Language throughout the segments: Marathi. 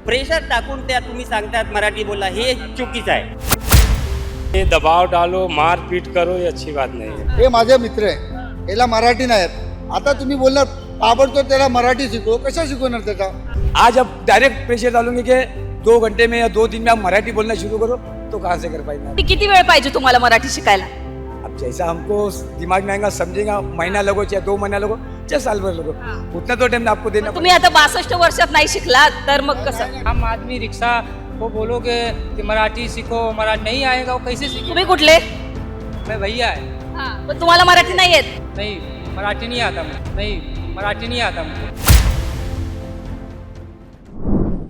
प्रेशर टाकून त्या तुम्ही सांगतात मराठी बोला, हे चुकीचं आहे. ये दबाव डालो, मारपीट करो, ये अच्छी बात नहीं है. हे माझे मित्र आहे, याला मराठी नाही येत. आता तुम्ही बोलणार ताबडतोब त्याला मराठी शिकव, कशा शिकवणार त्याचा? आज अब डायरेक्ट प्रेशर डालूंगे कि 2 घंटे में या 2 दिन में आप मराठी बोलना शुरू करो, तो कहाँ से कर पाएंगे? किती वेळ पाहिजे तुम्हाला मराठी शिकायला? अब जैसा हमको दिमाग में आएगा, समझेगा, महीना लगो चाहे 2 महीना लगो चाहे साल भर लगो, उतना तो टाइम आपको देना तुम्ही आता 62 वर्षात नाही शिकलात तर मग कसं? हम आदमी रिक्शा को बोलोगे कि मराठी सीखो, मराठी नहीं आएगा वो कैसे सीखो? तुम्ही कुठले? मैं भैया है. पण तुम्हाला मराठी नाही येत? नहीं मराठी नहीं आता मुझे. नहीं मराठी नहीं आता मुझे.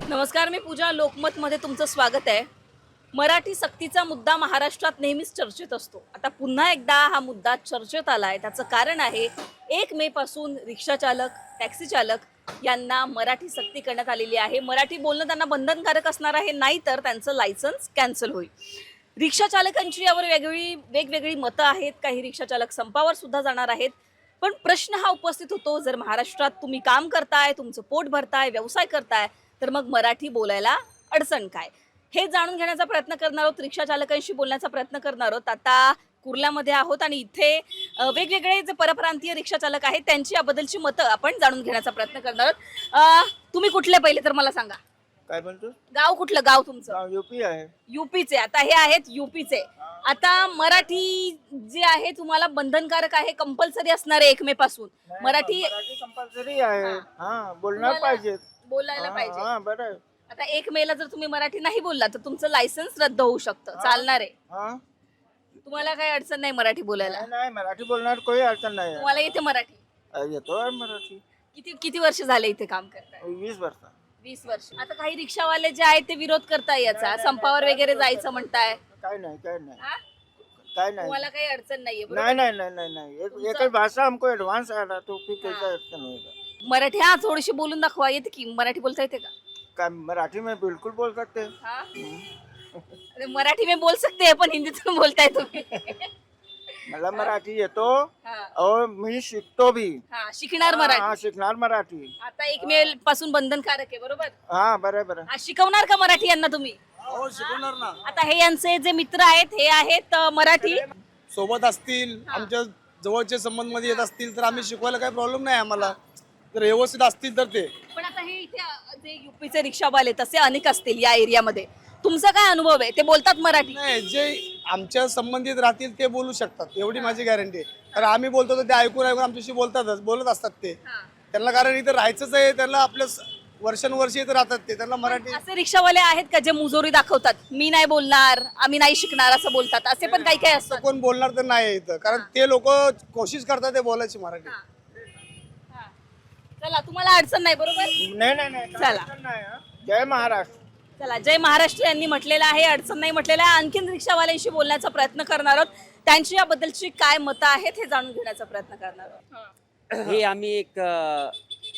नमस्कार, मी पूजा. लोकमतमध्ये तुमचं स्वागत आहे. मराठी सक्तीचा मुद्दा महाराष्ट्रात नेहमीच चर्चेत असतो. आता पुन्हा एकदा हा मुद्दा चर्चेत आला आहे. त्याचं कारण आहे 1 मे पासून रिक्षा चालक, टॅक्सी चालक यांना मराठी सक्ती करण्यात आलेली आहे. मराठी बोलणं त्यांना बंधनकारक असणार आहे, नाही तर त्यांचं लायसन्स कॅन्सल होईल. रिक्षा चालकांची यावर वेगवेगळी मतं आहेत. काही रिक्षा चालक संपावर सुद्धा जाणार आहेत. पण प्रश्न हा उपस्थित होतो, जर महाराष्ट्रात तुम्ही काम करताय, तुमचं पोट भरताय, व्यवसाय करताय, तर मग मराठी बोलायला अडचण काय? हे जाणून घेण्याचा प्रयत्न करणार आहोत. रिक्षा चालकांशी बोलण्याचा प्रयत्न करणार आहोत. आता कुर्ल्यामध्ये आहोत आणि इथे वेगवेगळे जे परप्रांतीय रिक्षा चालक आहेत त्यांची याबद्दलची मतं आपण जाणून घेण्याचा प्रयत्न करणार आहोत. तुम्ही कुठले पहिले तर मला सांगा. काय म्हणतो? गाव कुठलं? गाव तुमचं? युपी आहे. युपीचे. आता हे आहेत युपीचे. आता मराठी जे आहे तुम्हाला बंधनकारक आहे, कंपल्सरी असणार आहे 1 मे पासून. मराठी कंपल्सरी आहे. हा, बोलणार पाहिजे, बोलायला पाहिजे. हा, बरं आहे. आता 1 मे ला जर तुम्ही मराठी नाही बोलला तर तुमचं लायसन्स रद्द होऊ शकतं. चालणार आहे? हा, तुम्हाला काही अडचण नाही मराठी बोलायला? नाही, मराठी बोलणार काही अडचण नाही. तुम्हाला येते मराठी? येतो मराठी. किती वर्ष झाले इथे काम करताय? 20 वर्ष. 20 वर्ष. आता काही रिक्षावाले जे आहेत ते विरोध करताय याचा, संपावर वगैरे जायचं म्हणताय. काय नाही, काय नाही, हा? काय नाही. तुम्हाला काही अडचण नाहीये? नहीं बरोबर? नहीं नहीं नहीं नहीं, एक भाषा हमको एडवांस आ रहा तो फिर कैसा अड़चन होगा? मराठी हा थोडीशी बोलून दाखवा. येते की मराठी बोलता येते का? क्या मराठी में बिल्कुल बोल सकते हैं. हा? अरे मराठी में बोल सकते हैं पण हिंदीतून बोलताय तुम्ही. मला मराठी येतो हा. और मी शिकतो भी. हा, शिकणार हा, मराठी. शिकणार मराठी. आता 1 मे पासून बंधनकारक आहे, बरोबर? हा, बरोबर. हा, शिकवणार का मराठी यांना तुम्ही? हो, शिकवणार ना. आता हे यांचे जे मित्र आहेत हे आहेत मराठी. सोबत असतील, आमच्या जवळचे संबंध मध्ये येत असतील तर आम्ही शिकवायला काही प्रॉब्लेम नाही आम्हाला. जर व्यवस्थित असतील तर ते. पण आता हे इथे जे युपीचे रिक्षावाले तसे अनेक असतील या एरियामध्ये, तुमचा काय अनुभव आहे? ते बोलतात मराठी? नाही, जे आमच्या संबंधित राहतील ते बोलू शकतात, एवढी माझी गॅरंटी आहे. कारण आम्ही बोलतो तर ते ऐकून आमच्याशी बोलत असतात ते. त्यांना कारण इथं राहायचंच आहे, त्यांना आपल्या वर्षानुवर्षी इथं राहतात ते, त्यांना मराठी. असे रिक्षावाले आहेत का जे मुजोरी दाखवतात, मी नाही बोलणार, आम्ही नाही शिकणार असं बोलतात? असे पण काही काही असतात. कोण बोलणार तर नाही इथं, कारण ते लोक कोशिश करतात ते बोलायची मराठी. चला, तुम्हाला अडचण नाही, बरोबर? नाही नाही नाही, चला. अडचण नाही, हा. जय महाराष्ट्र. चला, जय महाराष्ट्र यांनी म्हटलेलं आहे, अडचण नाही म्हटलेलं आहे. आणखीन रिक्षावाल्यांशी बोलण्याचा प्रयत्न करणार आहोत. त्यांची याबद्दलची काय मतं आहेत हे जाणून घेण्याचा प्रयत्न करणार आहोत. हे आम्ही एक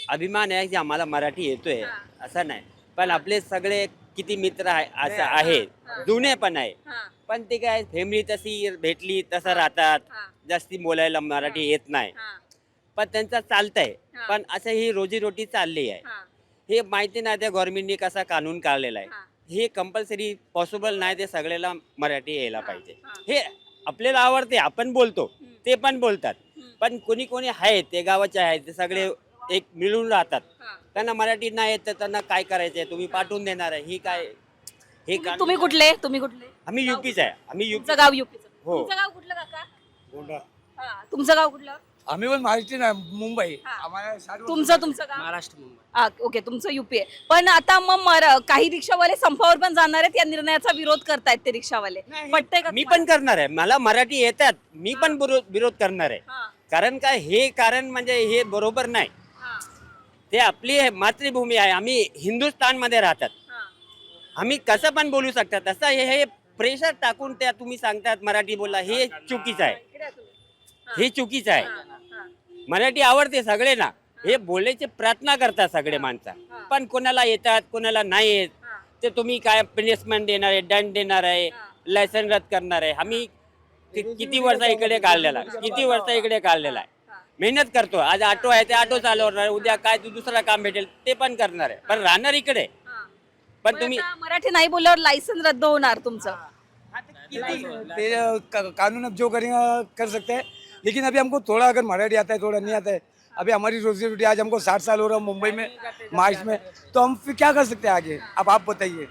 अभिमान आहे की आम्हाला मराठी येतोय, असं नाही. पण आपले सगळे किती मित्र आहे असं आहेत, जुने पण आहे. पण ते काय फॅमिली तशी भेटली तसं राहतात, जास्ती बोलायला मराठी येत नाही. पण त्यांचं चालतंय. पण असं ही रोजीरोटी चालली आहे. हे माहिती नाही त्या गव्हर्नमेंटने कसा कानून काढलेला आहे. हे कंपल्सरी पॉसिबल नाही, ते सगळ्याला मराठी यायला पाहिजे. हे आपल्याला आवडते, आपण बोलतो, ते पण बोलतात. पण कोणी कोणी आहेत ते गावाचे आहेत, ते सगळे एक मिळून राहतात. त्यांना मराठी नाही येत तर त्यांना काय करायचंय? तुम्ही पाठवून देणार आहे? ही काय हे तुम्ही कुठले? तुम्ही कुठले? आम्ही युपीच आहे. आम्ही तुमचं गाव युपीचं? हो. तुमचं गाव कुठलं काका? तुमचं गाव कुठलं? आम्ही पण महाराष्ट्र नाही, मुंबई. हा. आम्हाला 60 तुमचं गाव? महाराष्ट्र मुंबई. ओके, तुमचं युपी आहे. पण आता मग काही रिक्षावाले संपावर पण जाणार आहेत, या निर्णयाचा विरोध करतायत ते रिक्षावाले. पटतंय का मी तुम्हाला? पण करणार आहे. मला मराठी येतात, मी पण विरोध करणार आहे. हा, कारण काय, हे कारण म्हणजे हे बरोबर नाही. हा, ते आपली मातृभूमी आहे. आम्ही हिंदुस्थान मध्ये राहतात. हा. आम्ही कसं पण बोलू शकतात. असं हे प्रेशर टाकून त्या तुम्ही सांगतात मराठी बोला, हे चुकीचं आहे. इकडे या तुम्ही. हे चुकीचं आहे. हा, हा. मराठी आवडते सगळ्यांना, हे बोलायचे प्रयत्न करतात सगळे माणसं. पण कोणाला येतात, कोणाला नाही येत. ते तुम्ही काय पनिशमेंट देणार आहे, दंड देणार आहे, लायसन रद्द करणार आहे. आम्ही किती वर्ष इकडे काढलेला आहे. मेहनत करतो. आज ऑटो आहे ते ऑटो चालवणार, उद्या काय दुसरं काम भेटेल ते पण करणार आहे. पण राहणार इकडे. पण तुम्ही आता मराठी नाही बोलल्यावर लायसन रद्द होणार तुमचं. कानून अब जो करेंगे कर सकते हैं, लेकिन अभी हमको थोड़ा अगर मराठी आता है थोड़ा नहीं आता है, अभी हमारी रोजी रोटी आज हमको 60 साल हो रहा है मुंबई में मार्च में, तो हम फिर क्या कर सकते हैं आगे, अब आप बताइए.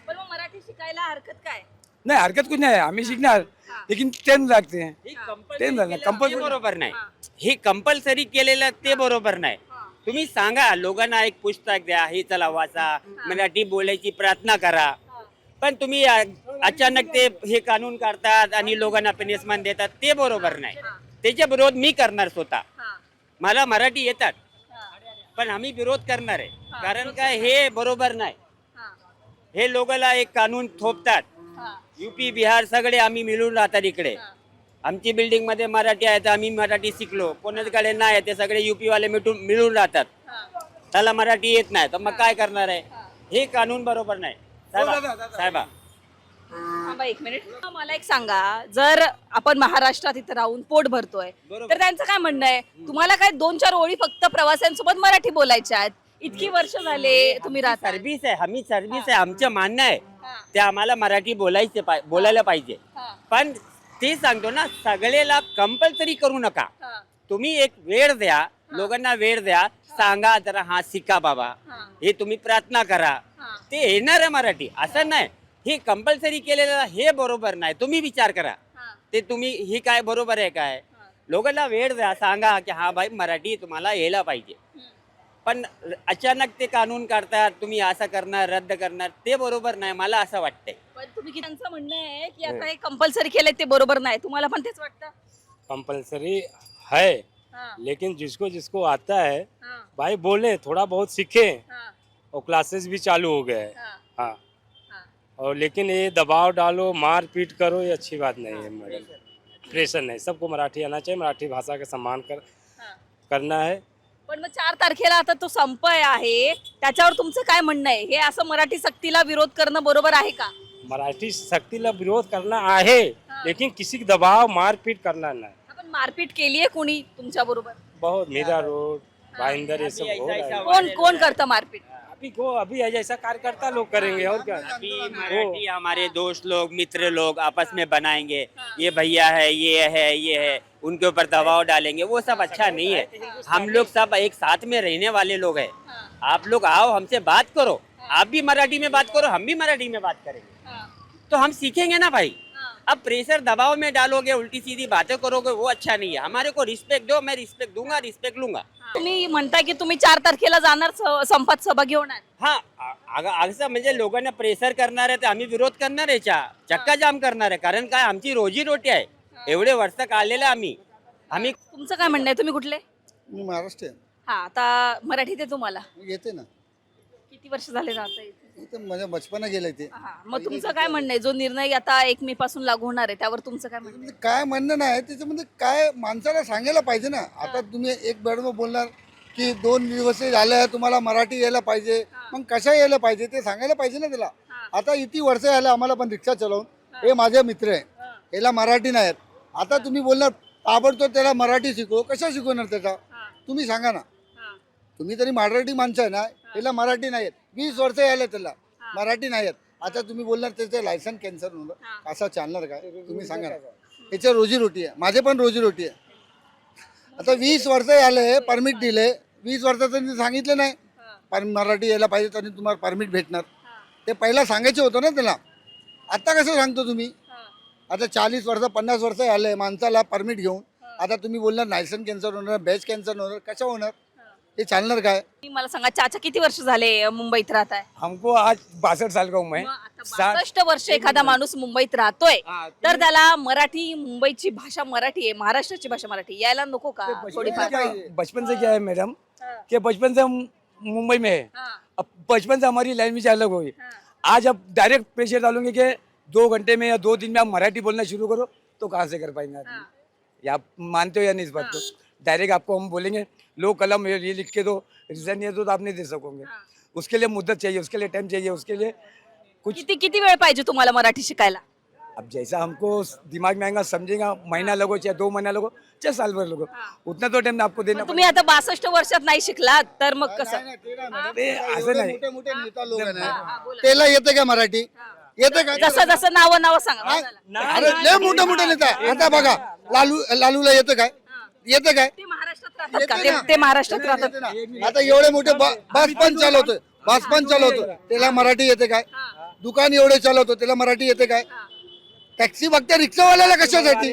पण मग मराठी शिकायला हरकत काय? नाही हरकत कुछ नाही आहे, आम्ही शिकणार लेकिन टेन लागते हैं. ते बरोबर नाही. हे कंपल्सरी केलेलं ते बरोबर नाही. तुम्ही सांगा लोकांना, एक पुस्तक द्या, हे चला वाचा, मराठी बोलायची प्रार्थना करा. पण तुम्ही अचानक ते हे कानून काढतात आणि लोकांना पनिशमेंट देतात, ते बरोबर नाही. त्याच्या विरोध मी करणार स्वतः. मला मराठी येतात, पण आम्ही विरोध करणार आहे. कारण काय, हे बरोबर नाही. हे लोकांना एक कानून थोपतात. युपी बिहार सगळे आम्ही मिळून राहतात इकडे. आमची बिल्डिंग मध्ये मराठी आहे तर आम्ही मराठी शिकलो, कोणाकडे नाही आहे ते सगळे युपी वाले मिळून राहतात. त्याला मराठी येत नाही तर मग काय करणार आहे. हे कानून बरोबर नाही. साहेबा थांबा एक मिनिट. मला एक सांगा, जर आपण महाराष्ट्रात इथं राहून पोट भरतोय तर त्यांचं काय म्हणणं आहे, तुम्हाला काय 2-4 ओळी फक्त प्रवाशांसोबत मराठी बोलायच्या आहेत, इतकी वर्ष झाले तुम्ही राहता. सर्व्हिस आहे, आम्ही सर्व्हिस आहे, आमचं मानणं आहे ते आम्हाला मराठी बोलायला पाहिजे. पण ते सांगतो ना, सगळेला कंपल्सरी करू नका. तुम्ही एक वेळ द्या, लोकांना वेळ द्या, सांगा जरा हा शिका बाबा, हे तुम्ही प्रार्थना करा, ते येणार आहे मराठी. असं नाही हे कंपल्सरी केलेलं, हे बरोबर नाही. तुम्ही विचार करा ते तुम्ही हे काय बरोबर आहे काय. लोकांना वेळ द्या, सांगा की हा भाई मराठी तुम्हाला यायला पाहिजे. पण अचानक ते कानून काढतात, तुम्ही असं करणार, रद्द करणार, ते बरोबर नाही. मला असं वाटतंय. पण तुम्ही त्यांचं म्हणणं आहे की आता हे कंपल्सरी केलंय ते बरोबर नाही, तुम्हाला पण तेच वाटतं? कंपलसरी है, लेकिन जिसको जिसको आता है भाई बोले, थोड़ा बहुत सीखे, और क्लासेस भी चालू हो गए हैं. हाँ, और लेकिन ये दबाव डालो, मार पीट करो, ये अच्छी बात नहीं है मैडम. प्रेशर नहीं, सबको मराठी आना चाहिए, मराठी भाषा का सम्मान करना है. पण मग 4 तारखेला आता तो संप आहे, त्याच्यावर तुमचं काय म्हणणं आहे? हे असं मराठी सक्तीला विरोध करणं बरोबर आहे का? मराठी शक्तीला विरोध करना आहे, लेकिन किसी दबाव मारपीट करना नहीं. आपण मारपीट केली आहे कोणी तुमच्या बरोबर? बहुत मीरा रोड, भाईंदर, ये सब हो रहा है. कोण करतं मारपीट? अभी ऐसा कार्यकर्ता लोग करेंगे और क्या. अभी मराठी हमारे दोस्त लोग, मित्र लोग आपस में बनाएंगे, ये भैया है, ये है, उनके ऊपर दबाव डालेंगे, वो सब अच्छा नहीं है. हम लोग सब एक साथ में रहने वाले लोग हैं. आप लोग आओ, हमसे बात करो, आप भी मराठी में बात करो, हम भी मराठी में बात करेंगे, तो हम सीखेंगे ना भाई. अब प्रेशर दबाव में डालोगे, उल्टी सीधी बातें करोगे, वो अच्छा नहीं है. हमारे को रिस्पेक्ट दो, मैं रिस्पेक्ट दूंगा, रिस्पेक्ट लूंगा. तुम्ही म्हणताय की तुम्ही 4 तारखेला जाणार, संपात सहभागी होणार. हा, असं म्हणजे लोकांना प्रेशर करणार आहे तर आम्ही विरोध करणार आहे, चक्का जाम करणार आहे. कारण काय, आमची रोजी रोटी आहे. एवढे वर्ष काढलेलं आम्ही. तुमचं काय म्हणणं आहे, तुम्ही कुठले? मी महाराष्ट्रीयन. हा, आता मराठीत आहे तुम्हाला? येते ना, किती वर्ष झाले राहता इथे? इथं माझ्या बचपना गेलं ते. हा, मग तुमचं काय म्हणणं आहे, जो निर्णय आता 1 मे पासून लागू होणार आहे त्यावर तुमचं काय म्हणणं आहे? म्हणजे काय म्हणणं नाही त्याच्यामध्ये, काय माणसाला सांगायला पाहिजे ना. आता तुम्ही एक बेडवर बोलणार की 2 दिवस झालं तुम्हाला मराठी यायला पाहिजे, मग कशा यायला पाहिजे ते सांगायला पाहिजे ना त्याला. आता इतकी वर्ष झालं आम्हाला पण रिक्षा चालवून, हे माझे मित्र आहे, याला मराठी नाही येत. आता तुम्ही बोलणार ताबडतोब त्याला मराठी शिकव, कशा शिकवणार त्याचा, तुम्ही सांगा ना. तुम्ही तरी मराठी माणसं आहे ना, याला मराठी नाही येत, 20 वर्ष झाले त्याला मराठी नाही येत. आता तुम्ही बोलणार त्याचं लायसन कॅन्सल होणार, कसा चालणार काय, तुम्ही सांगा ना. याच्या रोजीरोटी आहे, माझे पण रोजीरोटी आहे. आता 20 वर्ष झाले परमिट दिले, 20 वर्षाचं सांगितलं नाही मराठी यायला पाहिजे तरी तुम्हाला परमिट भेटणार. ते पहिला सांगायचं होतं ना त्याला. आता कसं सांगतो तुम्ही. आता 40 वर्ष 50 वर्ष झाले माणसाला परमिट घेऊन, आता तुम्ही बोलणार लायसन कॅन्सल होणार, बॅच कॅन्सल होणार, कशा होणार, हे चालणार काय. मला सांगा, चाचा किती वर्ष झाले मुंबईत राहत आहे? हमको आज 62 साल का हूँ मैं. 62 वर्ष एखादा माणूस मुंबईत राहतोय तर त्याला मराठी, मुंबईची भाषा मराठी आहे, महाराष्ट्राची भाषा मराठी, यायला नको का थोडीफार? बचपन से क्या है मैडम, कि बचपन से हम मुंबई में है, अब बचपन से हमारी लैंग्वेज अलग हुई. आज अब डायरेक्ट प्रेशर डालूंगे कि 2 घंटे में या 2 दिन में आप मराठी बोलना शुरू करो, तो कहाँ से कर पाएंगे आदमी. या आप मानते हो या नहीं इस बात को. डायरेक्ट आपको हम बोलेंगे लो कलम ये लिख के दो, रीजन ये दो, तो आप नहीं दे सकोगे. उसके लिए मुद्दत चाहिए, उसके लिए टाइम चाहिए, उसके लिए कुछ. किती वेळ पाहिजे तुम्हाला मराठी शिकायला? अब जैसा हमको दिमाग में आएगा समझेगा, महीना लगो चाहे 2 महीना लगो चाहे साल भर लगो, उतना तो टाइम आपको देना पण तुम्ही आता 62 वर्षात नाही शिकलात तर मग कसं ते असं नाही. मोठे मोठे नेता लोक आहे ना, त्याला येते का मराठी? येते का? जसं जसं नाव सांगा अरे लय मोठे मोठे नेता आहे. आता बघा लालूला येतं काय? येतं काय? ते महाराष्ट्रात राहतात का ते महाराष्ट्रात राहतात येते ना. आता एवढे मोठे बस पण चालवतो त्याला मराठी येते काय? दुकान एवढे चालवतो त्याला मराठी येते काय? टॅक्सी बघते रिक्षावाल्याला कशासाठी?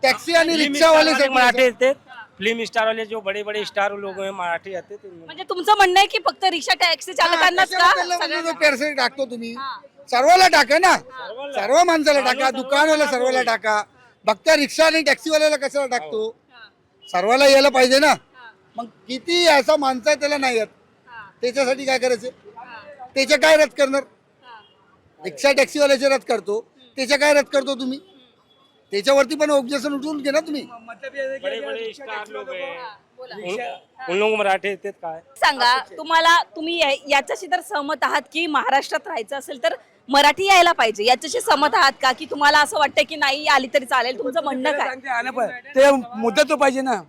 टॅक्सी आणि रिक्षावाले मराठी येते. फिल्म स्टार वाले जो बड़े बड़े स्टार लोग हैं मराठी आते थे. म्हणजे तुमचं म्हणणं आहे की फक्त रिक्षा टॅक्सी चालकांनाच का पैसे टाकतो तुम्ही, सर्वाला टाका ना, सर्व माणसाला टाका, दुकानवाला सर्वाला टाका. बघता रिक्षा आणि टॅक्सीवाल्याला कशाला टाकतो? सर्वाला यायला पाहिजे ना. मग किती असा माणसा आहे त्याला नाही येत, त्याच्यासाठी काय करायचं? त्याच्या काय रद्द करणार? रिक्षा टॅक्सीवाल्याचे रद्द करतो, त्याच्या काय रद्द करतो तुम्ही? त्याच्यावरती पण ऑब्जेक्शन उठवून घे ना तुम्ही. बड़े बड़े स्टार लोग हैं उन लोग मराठी येते काय. सांगा तुम्ही याच्याशी तर सहमत आहात की महाराष्ट्रात राहायचं असेल तर मराठी यायला पाहिजे, याच्याशी सहमत आहात का की तुम्हाला असं वाटतं की नाही आली तरी चालेल? तुमचं म्हणणं काय? सांगते आना पण ते मुद्दा तो पाहिजे ना.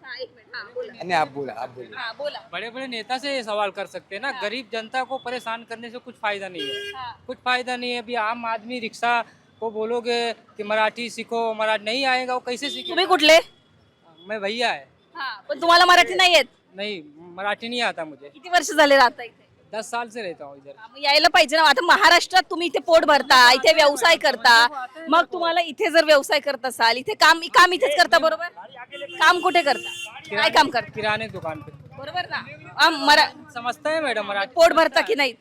आणि आप बोला बोला. बड़े बड़े नेता से ये सवाल कर सकते हैं ना, गरीब जनता को परेशान करने से कुछ फायदा नहीं है, कुछ फायदा नहीं है. अभी आम आदमी रिक्शा को बोलोगे कि मराठी सीखो, मराठी नहीं आएगा वो कैसे सीखे? तुम्ही कुठले? मैं भैया है. पण तुम्हाला मराठी नाही येत? नहीं, मराठी नहीं आता मुझे. किती वर्ष झाले राहता इथे? 10 साल से रहता हूँ इधर. मग यायला पाहिजे ना. आता महाराष्ट्रात तुम्ही इथे पोट भरता, इथे व्यवसाय करता, मग तुम्हाला इथे जर व्यवसाय करत असाल, इथे काम इथेच करता बरोबर? काम कुठे करता? काय काम करता? किराने दुकान पे. बरोबर ना. समझता है मैडम मराठी? पोट भरता की नाही?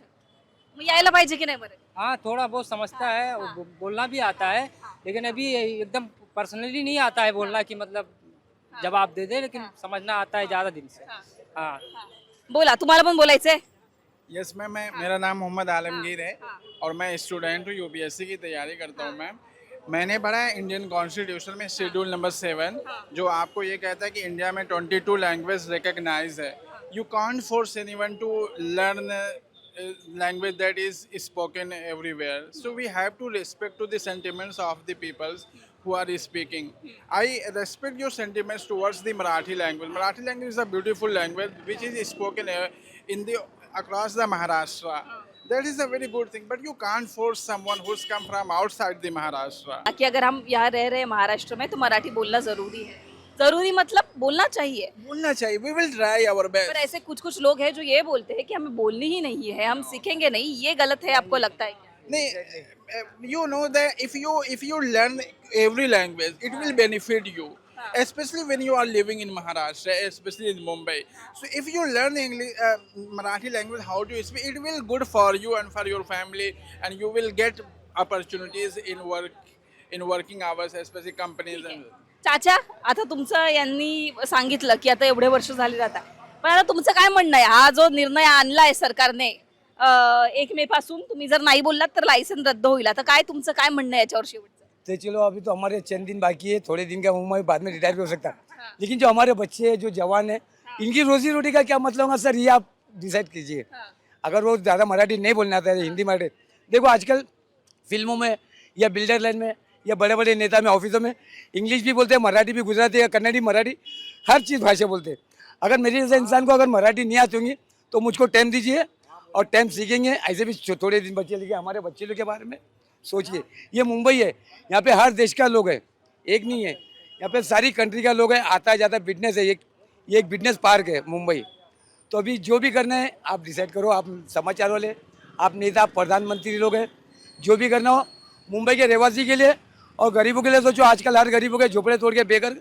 मग यायला पाहिजे की नाही बरं? हाँ, थोड़ा बहुत समझता है, बोलना भी आता है, लेकिन अभी एकदम पर्सनली नहीं आता है बोलना कि मतलब जवाब दे दे, लेकिन समझना आता है ज्यादा दिन से. हाँ. बोला, तुम्हाला पण बोलायचंय? यस मैम, मेरा नाम मोहम्मद आलमगीर है और मैं स्टूडेंट हूँ, यूपीएससी की तैयारी करता हूँ मैम. मैंने पढ़ा है इंडियन कॉन्स्टिट्यूशन में शेड्यूल नंबर 7 जो आपको ये कहता है कि इंडिया में 22 लैंग्वेज रिकग्नाइज है. You can't force anyone to learn language that is spoken everywhere. So we have to respect to the sentiments of the peoples who are speaking. I respect your sentiments towards the Marathi language. Marathi language is a beautiful language which is spoken in the across the Maharashtra. That is a very good thing. But you can't force someone who's come from outside the Maharashtra. कि अगर हम यहाँ रह रहे हैं महाराष्ट्र में तो मराठी बोलना जरूरी है. जरूरी मतलब बोलना चाहिए. बोलना चाहिए. We will try our best. पर ऐसे कुछ लोग हैं जो ये बोलते हैं कि हमें बोलनी ही नहीं है, हम सीखेंगे नहीं. ये गलत है, आपको लगता है क्या? नहीं, you know that if you learn every language, it will benefit you. Especially when you are living in Maharashtra, especially in Mumbai. So if you learn English, Marathi language, how to speak, it will good for you and for your family, and you will get opportunities in working hours, especially companies. चाचा, आता तुमचं यांनी सांगितलं की आता एवढे वर्ष झाले जातात, पण आता तुमचं काय म्हणणं आहे? हा जो निर्णय आणलाय सरकारने 1 मे पासून, तुम्ही जर नाही बोललात तर लायसन रद्द होईल. आता काय तुमचं काय म्हणणं आहे याच्यावर शेवटचं? तो चलो अभी तो हमारे चंद दिन बाकी है, थोड़े दिन का उम्र बाद में रिटायर भी हो सकता है. लेकिन जो हमारे बच्चे हैं, जो जवान है, इनकी रोजी रोटी का क्या मतलब होगा सर, ये आप डिसाइड कीजिए. अगर वो ज़्यादा मराठी नहीं बोलना आता है, हिंदी मराठी, देखो आजकल फिल्मों में या बिल्डर लाइन में या बड़े बड़े नेता में ऑफिसों में इंग्लिश भी बोलते हैं, मराठी भी, गुजराती या कन्नड़ी, मराठी हर चीज़ भाषा बोलते हैं. अगर मेरे जैसे इंसान को अगर मराठी नहीं आती होंगी तो मुझको टाइम दीजिए और टाइम सीखेंगे. ऐसे भी थोड़े दिन बच्चे लेके हमारे बच्चे लोग के बारे में सोचिए. ये मुंबई है, यहाँ पे हर देश का लोग है, एक नहीं है. यहाँ पे सारी कंट्री का लोग है, आता जाता बिजनेस है. ये एक बिजनेस पार्क है मुंबई. तो अभी जो भी करना है आप डिसाइड करो. आप समाचार वाले, आप नेता, प्रधानमंत्री लोग हैं, जो भी करना हो मुंबई के रहवासी के लिए और गरीबों के लिए सोचो. आजकल हर गरीबों के झोपड़े तोड़ के बेघर,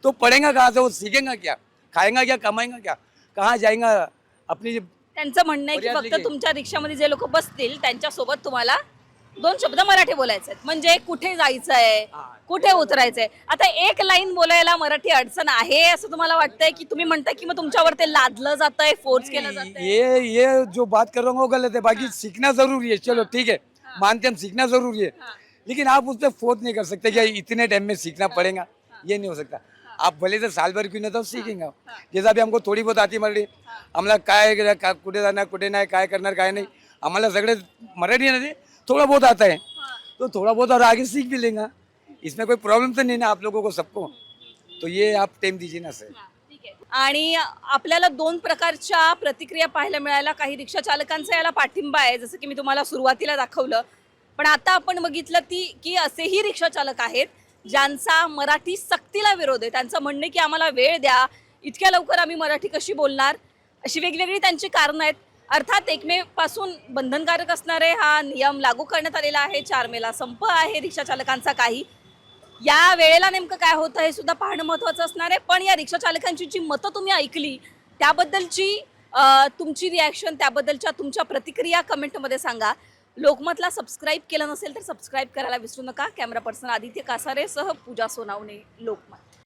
तो पढ़ेगा कहाँ से? वो सीखेगा क्या? खाएगा क्या? कमाएगा क्या? कहाँ जाएगा? अपनी त्यांचं म्हणणं आहे की फक्त तुमच्या रिक्षामध्ये जे लोक बसतील त्यांच्यासोबत तुम्हाला 2 शब्द मराठी बोलायचे आहेत. म्हणजे कुठे जायचंय, कुठे उतरायचंय. आता एक लाईन बोलायला मराठी अडचण आहे असं तुम्हाला वाटतंय की तुम्ही म्हणताय की मग तुमच्यावर ते लादलं जातंय, फोर्स केलं जातंय? ये जो बात कर रहा हूँ वो गलत है. बाकी सीखना जरूरी है, चलो ठीक है, मानते हम सीखना जरूरी है, लेकिन आप उस पर फोर्स नहीं कर सकते कि इतने टाइम में सीखना पड़ेगा. ये नहीं हो सकता. आप भले से साल भर क्यों नहीं तो सीखेंगे. जैसा भी हमको थोड़ी बहुत आती मराठी, आम्हाला काय कुठे जाणार, कुठे नाही, काय करणार, काय नाही, आम्हाला सगळे मराठी नाही, थोड़ा बहुत आता है. तो थोड़ा बहुत और आगे सीख भी लेगा, इसमें कोई प्रॉब्लम तो नहीं ना आप लोगों को सबको, तो ये आप टाइम दीजिए ना सर. ठीक आहे. आणि आपल्याला दोन प्रकारच्या प्रतिक्रिया पाहायला मिळाल्या. काही रिक्षा चालकांचा याला पाठिंबा आहे, जसं की मी तुम्हाला सुरुवातीला दाखवलं, पण आता आपण बघितलं की असेही रिक्षा चालक आहेत ज्यांचा मराठी सक्तीला विरोध आहे. त्यांचं म्हणणं आहे की आम्हाला वेळ द्या, इतक्या लवकर आम्ही मराठी कशी बोलणार, अशी वेगवेगळी त्यांची कारणं आहेत. अर्थात 1 मे पासून बंधनकारक असणारे हा नियम लागू करण्यात आलेला आहे. 4 मेला संप आहे रिक्षा चालकांचा. काही या वेळेला नेमकं काय होतं हे सुद्धा पाहणं महत्त्वाचं असणार आहे. पण या रिक्षा चालकांची जी मतं तुम्ही ऐकली त्याबद्दलची तुमची रिॲक्शन, त्याबद्दलच्या तुमच्या प्रतिक्रिया कमेंटमध्ये सांगा. लोकमतला सबस्क्राईब केलं नसेल तर सबस्क्राईब करायला विसरू नका. कॅमेरा पर्सन आदित्य कासारेसह पूजा सोनावणे, लोकमत.